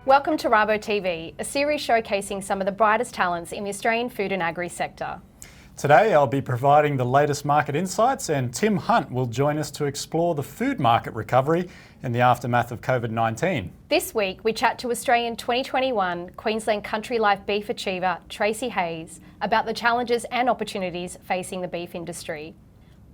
Welcome to RaboTV, a series showcasing some of the brightest talents in the Australian food and agri sector. Today I'll be providing the latest market insights, and Tim Hunt will join us to explore the food market recovery in the aftermath of COVID-19. This week we chat to Australian 2021 Queensland Country Life Beef Achiever Tracey Hayes about the challenges and opportunities facing the beef industry.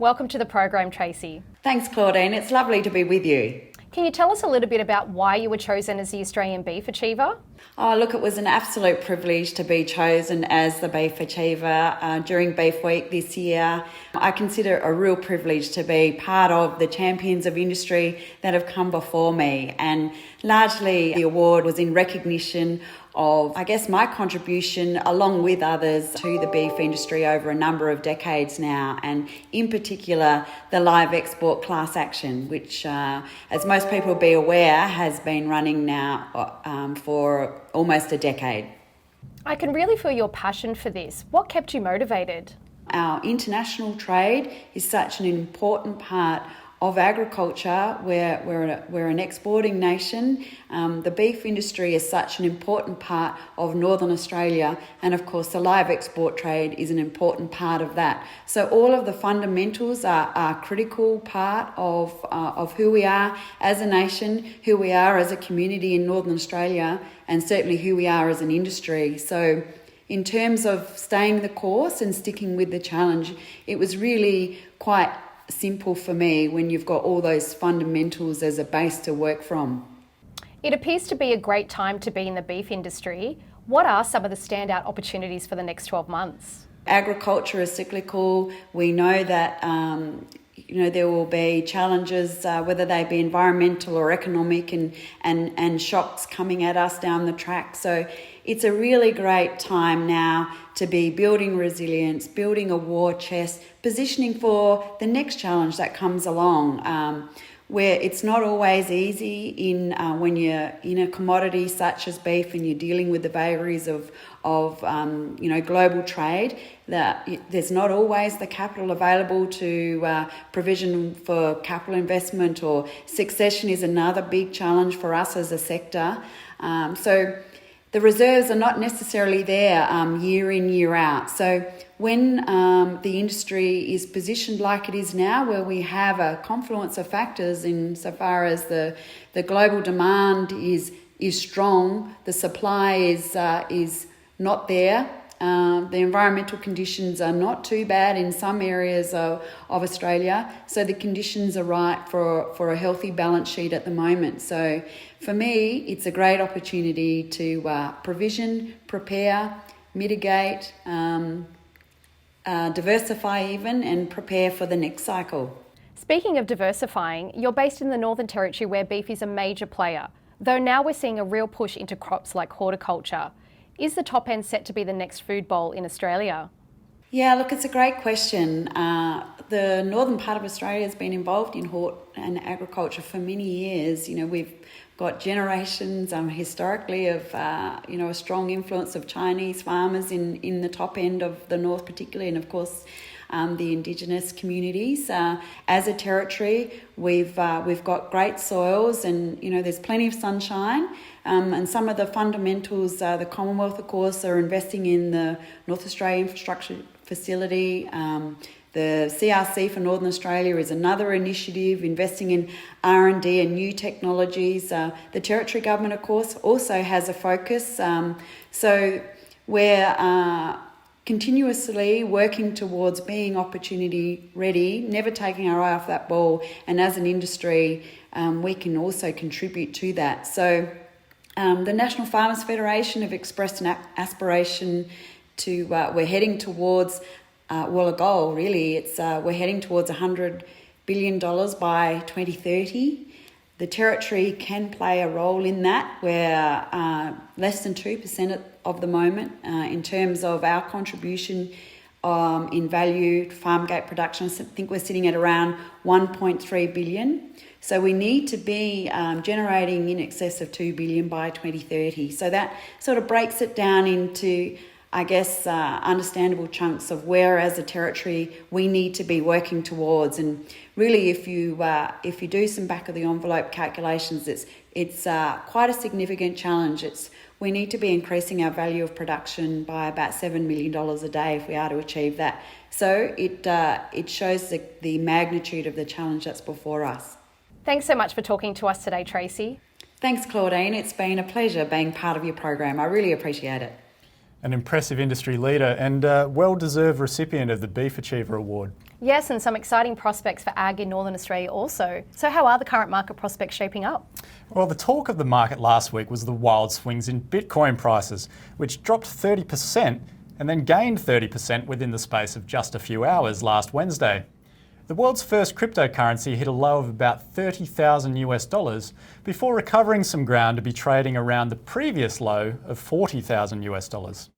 Welcome to the program, Tracey. Thanks, Claudine. It's lovely to be with you. Can you tell us a little bit about why you were chosen as the Australian Beef Achiever? Oh, look, it was an absolute privilege to be chosen as the Beef Achiever during Beef Week this year. I consider it a real privilege to be part of the champions of industry that have come before me, and largely the award was in recognition of, I guess, my contribution along with others to the beef industry over a number of decades now, and in particular the live export class action, which as most people will be aware has been running now for almost a decade. I can really feel your passion for this. What kept you motivated? Our international trade is such an important part of agriculture. We're an exporting nation. The beef industry is such an important part of Northern Australia, and of course the live export trade is an important part of that. So all of the fundamentals are a critical part of who we are as a nation, who we are as a community in Northern Australia, and certainly who we are as an industry. So in terms of staying the course and sticking with the challenge, it was really quite simple for me when you've got all those fundamentals as a base to work from. It appears to be a great time to be in the beef industry. What are some of the standout opportunities for the next 12 months? Agriculture is cyclical. We know that there will be challenges, whether they be environmental or economic, and shocks coming at us down the track. So it's a really great time now to be building resilience, building a war chest, positioning for the next challenge that comes along, where it's not always easy when you're in a commodity such as beef and you're dealing with the vagaries of global trade. That there's not always the capital available to provision for capital investment, or succession is another big challenge for us as a sector. So the reserves are not necessarily there year in, year out. So when the industry is positioned like it is now, where we have a confluence of factors insofar as the global demand is strong, the supply is not there. The environmental conditions are not too bad in some areas of Australia, so the conditions are right for a healthy balance sheet at the moment. So for me, it's a great opportunity to provision, prepare, mitigate, diversify even, and prepare for the next cycle. Speaking of diversifying, you're based in the Northern Territory where beef is a major player, though now we're seeing a real push into crops like horticulture. Is the top end set to be the next food bowl in Australia? Yeah, look, it's a great question. The northern part of Australia has been involved in hort and agriculture for many years. We've got generations historically of a strong influence of Chinese farmers in the top end of the north particularly, and of course the Indigenous communities. As a territory, we've got great soils, and there's plenty of sunshine. And some of the fundamentals, the Commonwealth, of course, are investing in the North Australia Infrastructure Facility. The CRC for Northern Australia is another initiative investing in R&D and new technologies. The Territory Government, of course, also has a focus. So we're continuously working towards being opportunity ready, never taking our eye off that ball. And as an industry, we can also contribute to that. So the National Farmers Federation have expressed an aspiration to, we're heading towards, a goal really. We're heading towards $100 billion by 2030. The Territory can play a role in that. We're less than 2% of the moment in terms of our contribution in value farm gate production. I think we're sitting at around 1.3 billion. So we need to be generating in excess of 2 billion by 2030. So that sort of breaks it down into understandable chunks of where, as a territory, we need to be working towards. And really, if you do some back of the envelope calculations, it's quite a significant challenge. We need to be increasing our value of production by about $7 million a day if we are to achieve that. So it shows the magnitude of the challenge that's before us. Thanks so much for talking to us today, Tracy. Thanks, Claudine. It's been a pleasure being part of your program. I really appreciate it. An impressive industry leader and a well-deserved recipient of the Beef Achiever Award. Yes, and some exciting prospects for ag in Northern Australia also. So how are the current market prospects shaping up? Well, the talk of the market last week was the wild swings in Bitcoin prices, which dropped 30% and then gained 30% within the space of just a few hours last Wednesday. The world's first cryptocurrency hit a low of about $30,000 before recovering some ground to be trading around the previous low of $40,000.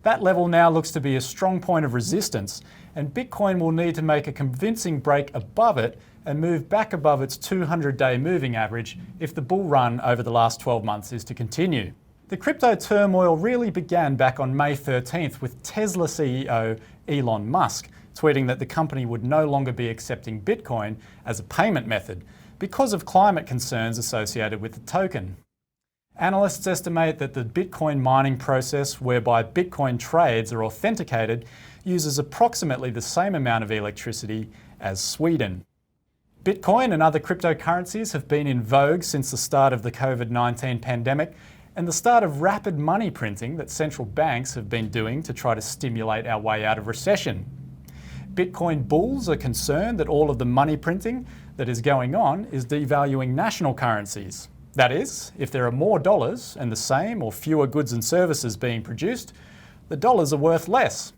That level now looks to be a strong point of resistance, and Bitcoin will need to make a convincing break above it and move back above its 200-day moving average if the bull run over the last 12 months is to continue. The crypto turmoil really began back on May 13th with Tesla CEO Elon Musk tweeting that the company would no longer be accepting Bitcoin as a payment method because of climate concerns associated with the token. Analysts estimate that the Bitcoin mining process, whereby Bitcoin trades are authenticated, uses approximately the same amount of electricity as Sweden. Bitcoin and other cryptocurrencies have been in vogue since the start of the COVID-19 pandemic and the start of rapid money printing that central banks have been doing to try to stimulate our way out of recession. Bitcoin bulls are concerned that all of the money printing that is going on is devaluing national currencies. That is, if there are more dollars and the same or fewer goods and services being produced, the dollars are worth less.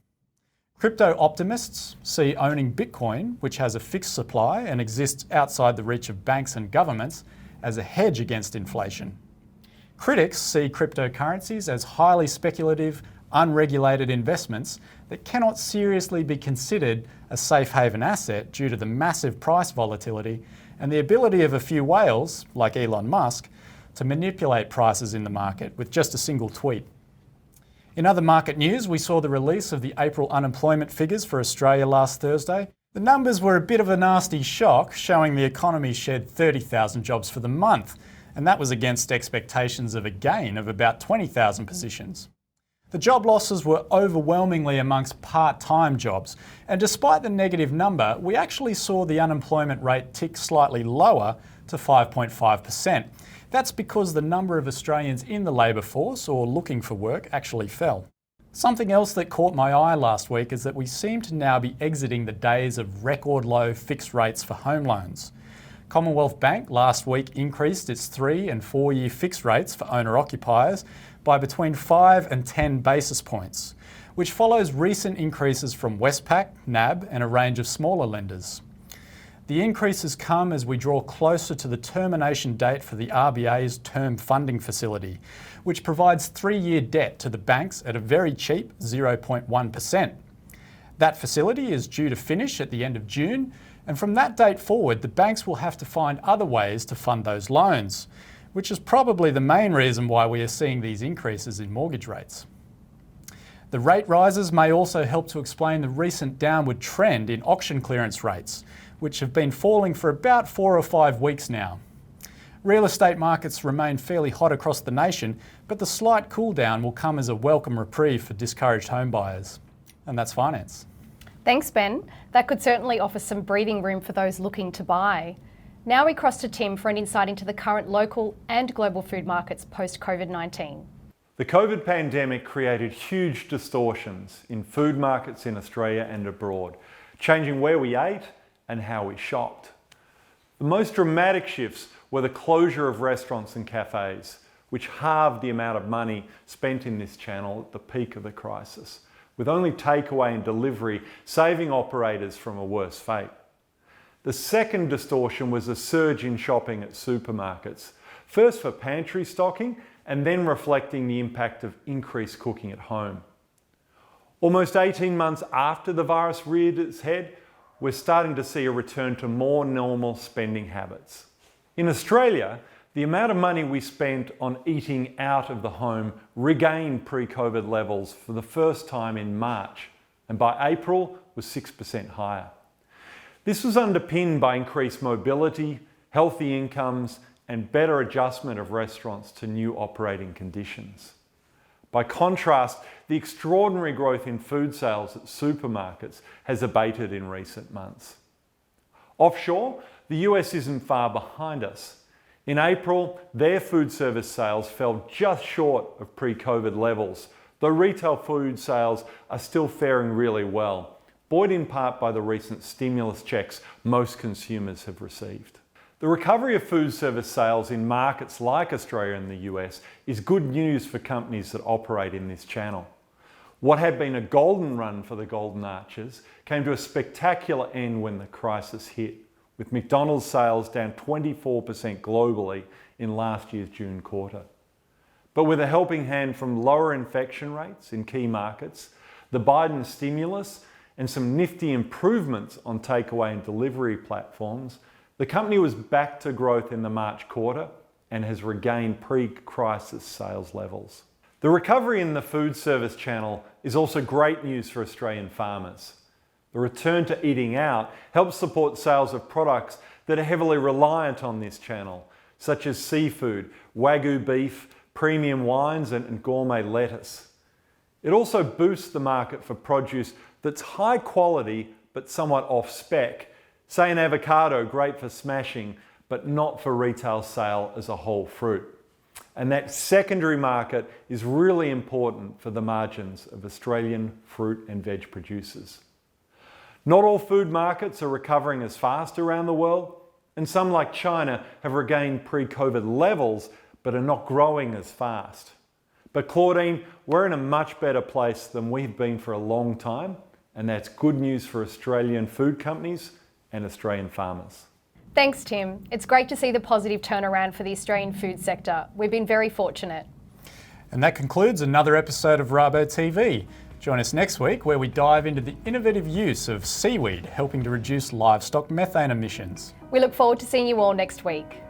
Crypto optimists see owning Bitcoin, which has a fixed supply and exists outside the reach of banks and governments, as a hedge against inflation. Critics see cryptocurrencies as highly speculative, unregulated investments that cannot seriously be considered a safe haven asset due to the massive price volatility and the ability of a few whales, like Elon Musk, to manipulate prices in the market with just a single tweet. In other market news, we saw the release of the April unemployment figures for Australia last Thursday. The numbers were a bit of a nasty shock, showing the economy shed 30,000 jobs for the month, and that was against expectations of a gain of about 20,000 positions. The job losses were overwhelmingly amongst part-time jobs, and despite the negative number, we actually saw the unemployment rate tick slightly lower to 5.5%. That's because the number of Australians in the labour force or looking for work actually fell. Something else that caught my eye last week is that we seem to now be exiting the days of record low fixed rates for home loans. Commonwealth Bank last week increased its 3 and 4 year fixed rates for owner-occupiers by between 5 and 10 basis points, which follows recent increases from Westpac, NAB and a range of smaller lenders. The increases come as we draw closer to the termination date for the RBA's Term Funding Facility, which provides 3-year debt to the banks at a very cheap 0.1%. That facility is due to finish at the end of June, and from that date forward, the banks will have to find other ways to fund those loans, which is probably the main reason why we are seeing these increases in mortgage rates. The rate rises may also help to explain the recent downward trend in auction clearance rates, which have been falling for about 4 or 5 weeks now. Real estate markets remain fairly hot across the nation, but the slight cool down will come as a welcome reprieve for discouraged home buyers. And that's finance. Thanks, Ben. That could certainly offer some breathing room for those looking to buy. Now we cross to Tim for an insight into the current local and global food markets post-COVID-19. The COVID pandemic created huge distortions in food markets in Australia and abroad, changing where we ate and how we shopped. The most dramatic shifts were the closure of restaurants and cafes, which halved the amount of money spent in this channel at the peak of the crisis, with only takeaway and delivery saving operators from a worse fate. The second distortion was a surge in shopping at supermarkets, first for pantry stocking and then reflecting the impact of increased cooking at home. Almost 18 months after the virus reared its head, we're starting to see a return to more normal spending habits. In Australia, the The amount of money we spent on eating out of the home regained pre-COVID levels for the first time in March, and by April was 6% higher. This was underpinned by increased mobility, healthy incomes, and better adjustment of restaurants to new operating conditions. By contrast, the extraordinary growth in food sales at supermarkets has abated in recent months. Offshore, the US isn't far behind us. In April, their food service sales fell just short of pre-COVID levels, though retail food sales are still faring really well, buoyed in part by the recent stimulus checks most consumers have received. The recovery of food service sales in markets like Australia and the US is good news for companies that operate in this channel. What had been a golden run for the Golden Arches came to a spectacular end when the crisis hit, with McDonald's sales down 24% globally in last year's June quarter. But with a helping hand from lower infection rates in key markets, the Biden stimulus, and some nifty improvements on takeaway and delivery platforms, the company was back to growth in the March quarter and has regained pre-crisis sales levels. The recovery in the food service channel is also great news for Australian farmers. The return to eating out helps support sales of products that are heavily reliant on this channel, such as seafood, Wagyu beef, premium wines, and gourmet lettuce. It also boosts the market for produce that's high quality but somewhat off spec. Say an avocado, great for smashing, but not for retail sale as a whole fruit. And that secondary market is really important for the margins of Australian fruit and veg producers. Not all food markets are recovering as fast around the world, and some like China have regained pre-COVID levels but are not growing as fast. But Claudine, we're in a much better place than we've been for a long time, and that's good news for Australian food companies and Australian farmers. Thanks, Tim. It's great to see the positive turnaround for the Australian food sector. We've been very fortunate. And that concludes another episode of RaboTV. Join us next week where we dive into the innovative use of seaweed helping to reduce livestock methane emissions. We look forward to seeing you all next week.